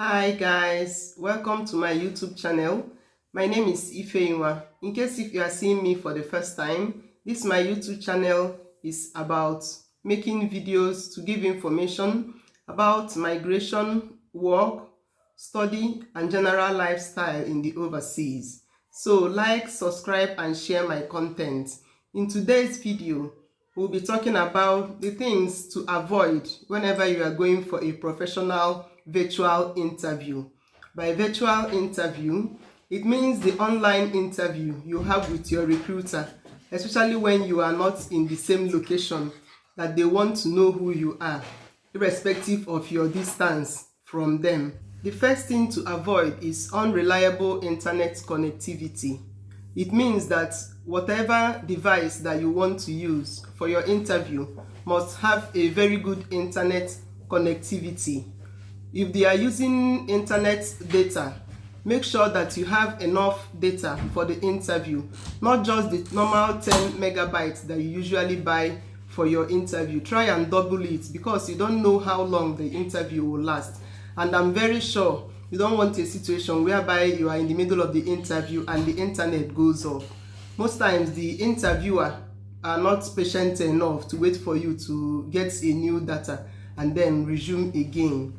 Hi guys, welcome to my YouTube channel. My name is Ifeyinwa. In case if you are seeing me for the first time, this my YouTube channel is about making videos to give information about migration, work, study and general lifestyle in the overseas. So like, subscribe and share my content. In today's video, we'll be talking about the things to avoid whenever you are going for a professional virtual interview. By virtual interview, it means the online interview you have with your recruiter, especially when you are not in the same location, that they want to know who you are, irrespective of your distance from them. The first thing to avoid is unreliable internet connectivity. It means that whatever device that you want to use for your interview must have a very good internet connectivity. If they are using internet data, make sure that you have enough data for the interview, not just the normal 10 megabytes that you usually buy for your interview. Try and double it because you don't know how long the interview will last. And I'm very sure you don't want a situation whereby you are in the middle of the interview and the internet goes off. Most times the interviewer are not patient enough to wait for you to get a new data and then resume again.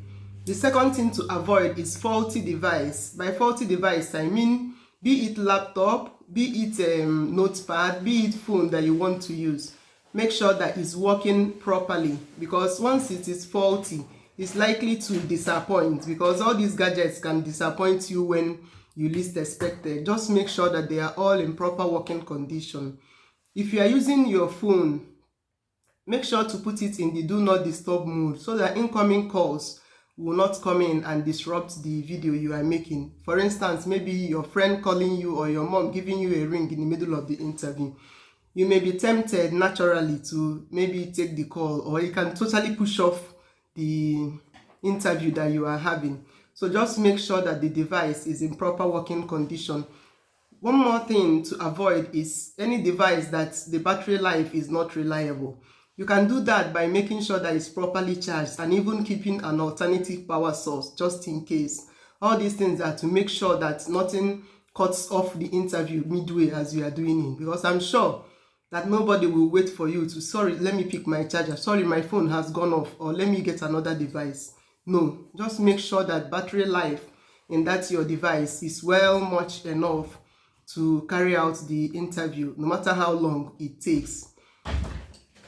The second thing to avoid is faulty device. By faulty device, I mean be it laptop, be it notepad, be it phone that you want to use. Make sure that it's working properly, because once it is faulty, it's likely to disappoint, because all these gadgets can disappoint you when you least expect it. Just make sure that they are all in proper working condition. If you are using your phone, make sure to put it in the do not disturb mode so that incoming calls will not come in and disrupt the video you are making. For instance, maybe your friend calling you or your mom giving you a ring in the middle of the interview. You may be tempted naturally to maybe take the call, or you can totally push off the interview that you are having. So just make sure that the device is in proper working condition. One more thing to avoid is any device that the battery life is not reliable. You can do that by making sure that it's properly charged and even keeping an alternative power source just in case. All these things are to make sure that nothing cuts off the interview midway as you are doing it, because I'm sure that nobody will wait for you to, sorry, let me pick my charger, sorry, my phone has gone off, or let me get another device. No, just make sure that battery life in that your device is well much enough to carry out the interview, no matter how long it takes.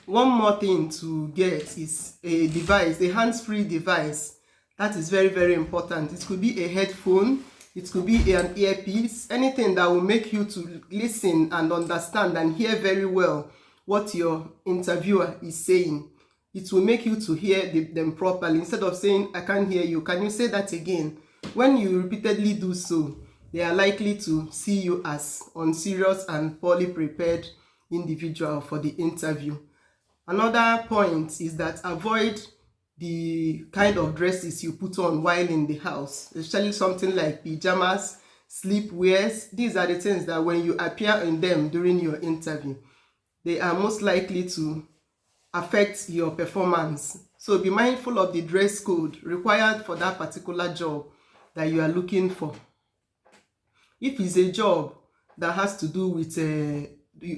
One more thing to get is a device, a hands-free device. That is very, very important. It could be a headphone, it could be an earpiece, anything that will make you to listen and understand and hear very well what your interviewer is saying. It will make you to hear them properly. Instead of saying, I can't hear you, can you say that again? When you repeatedly do so, they are likely to see you as unserious and poorly prepared individual for the interview. Another point is that avoid the kind of dresses you put on while in the house, especially something like pajamas, sleepwears. These are the things that when you appear in them during your interview, they are most likely to affect your performance. So be mindful of the dress code required for that particular job that you are looking for. If it's a job that has to do with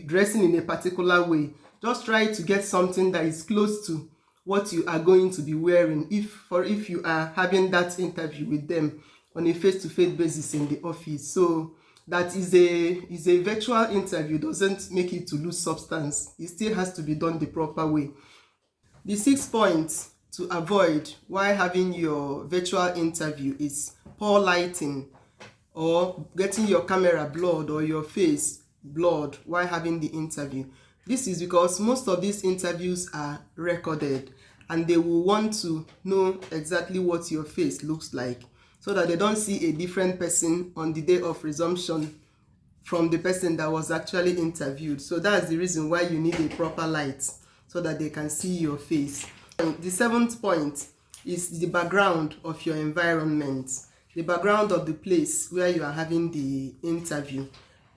dressing in a particular way, just try to get something that is close to what you are going to be wearing if you are having that interview with them on a face-to-face basis in the office. So that is a virtual interview, doesn't make it to lose substance. It still has to be done the proper way. The 6th point to avoid while having your virtual interview is poor lighting, or getting your camera blurred or your face blurred while having the interview. This is because most of these interviews are recorded and they will want to know exactly what your face looks like so that they don't see a different person on the day of resumption from the person that was actually interviewed. So that's the reason why you need a proper light so that they can see your face. And the 7th point is the background of your environment, the background of the place where you are having the interview.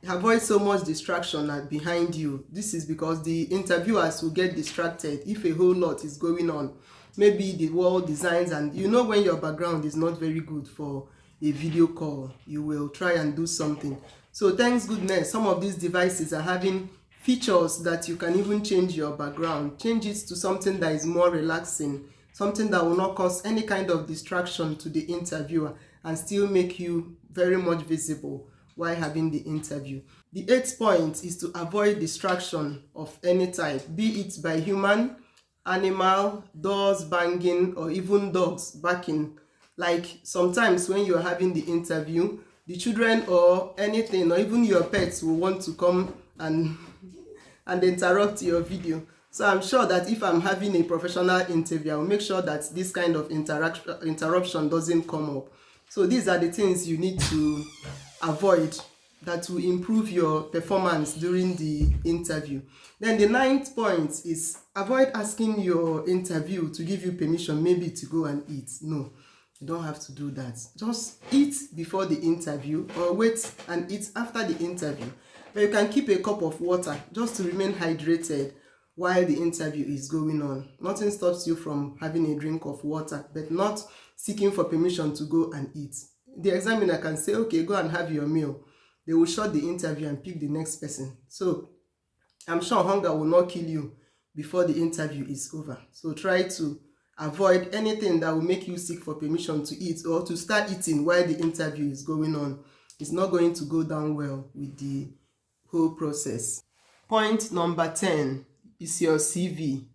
Avoid so much distraction behind you. This is because the interviewers will get distracted if a whole lot is going on maybe the wall designs, and you know when your background is not very good for a video call, you will try and do something. So thanks goodness some of these devices are having features that you can even change your background, change it to something that is more relaxing, something that will not cause any kind of distraction to the interviewer and still make you very much visible while having the interview. The 8th point is to avoid distraction of any type, be it by human, animal, doors banging, or even dogs barking. Like sometimes when you're having the interview, the children or anything, or even your pets will want to come and interrupt your video. So I'm sure that if I'm having a professional interview, I'll make sure that this kind of interruption doesn't come up. So these are the things you need to avoid that will improve your performance during the interview. Then the 9th point is avoid asking your interview to give you permission maybe to go and eat. No, you don't have to do that. Just eat before the interview or wait and eat after the interview. But you can keep a cup of water just to remain hydrated while the interview is going on. Nothing stops you from having a drink of water, but not seeking for permission to go and eat. The examiner can say, okay, go and have your meal. They will shut the interview and pick the next person. So I'm sure hunger will not kill you before the interview is over. So try to avoid anything that will make you seek for permission to eat or to start eating while the interview is going on. It's not going to go down well with the whole process. Point number 10 is your CV.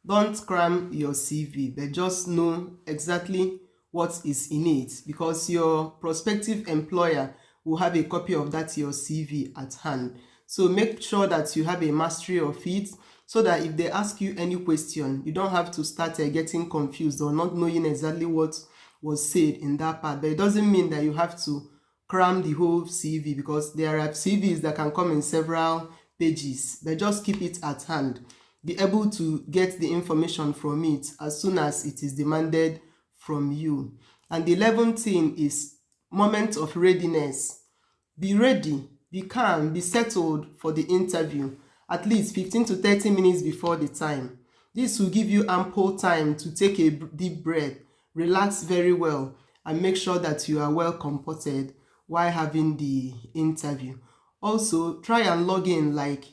Don't cram your CV, but just know exactly what is in it, because your prospective employer will have a copy of that your CV at hand. So make sure that you have a mastery of it, so that if they ask you any question, you don't have to start getting confused or not knowing exactly what was said in that part. But it doesn't mean that you have to cram the whole CV, because there are CVs that can come in several pages, but just keep it at hand. Be able to get the information from it as soon as it is demanded from you. And the 11th thing is moment of readiness. Be ready, be calm, be settled for the interview at least 15 to 30 minutes before the time. This will give you ample time to take a deep breath, relax very well, and make sure that you are well comported while having the interview. Also, try and log in like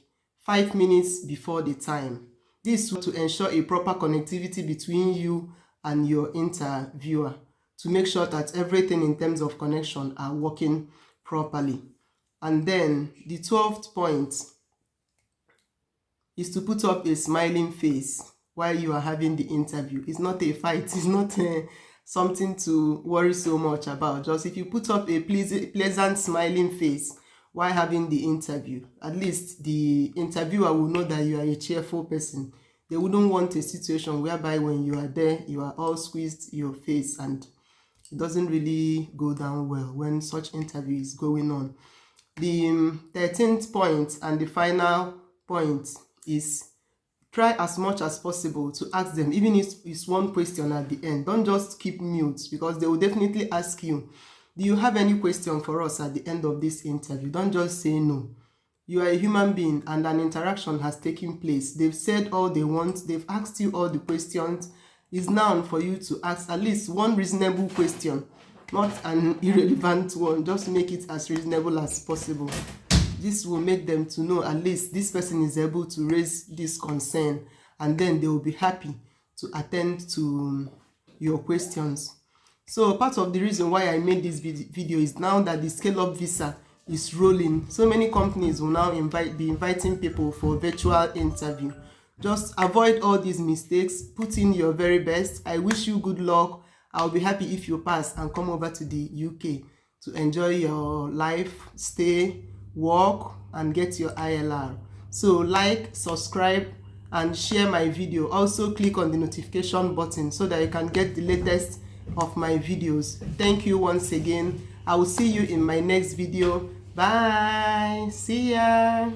5 minutes before the time. This will to ensure a proper connectivity between you and your interviewer, to make sure that everything in terms of connection are working properly. And then the 12th point is to put up a smiling face while you are having the interview. It's not a fight, it's not something to worry so much about. Just if you put up a pleasant smiling face while having the interview, at least the interviewer will know that you are a cheerful person. They wouldn't want a situation whereby when you are there, you are all squeezed your face, and it doesn't really go down well when such interview is going on. The 13th point and the final point is try as much as possible to ask them, even if it's one question at the end. Don't just keep mute, because they will definitely ask you, do you have any question for us at the end of this interview? Don't just say no. You are a human being and an interaction has taken place. They've said all they want. They've asked you all the questions. It's now for you to ask at least one reasonable question, not an irrelevant one. Just make it as reasonable as possible. This will make them to know at least this person is able to raise this concern, and then they will be happy to attend to your questions. So part of the reason why I made this video is now that the Scale-Up visa is rolling. So many companies will now be inviting people for virtual interview. Just avoid all these mistakes. Put in your very best. I wish you good luck. I'll be happy if you pass and come over to the UK to enjoy your life, stay, work, and get your ILR. So like, subscribe, and share my video. Also click on the notification button so that you can get the latest of my videos. Thank you once again. I will see you in my next video. Bye. See ya.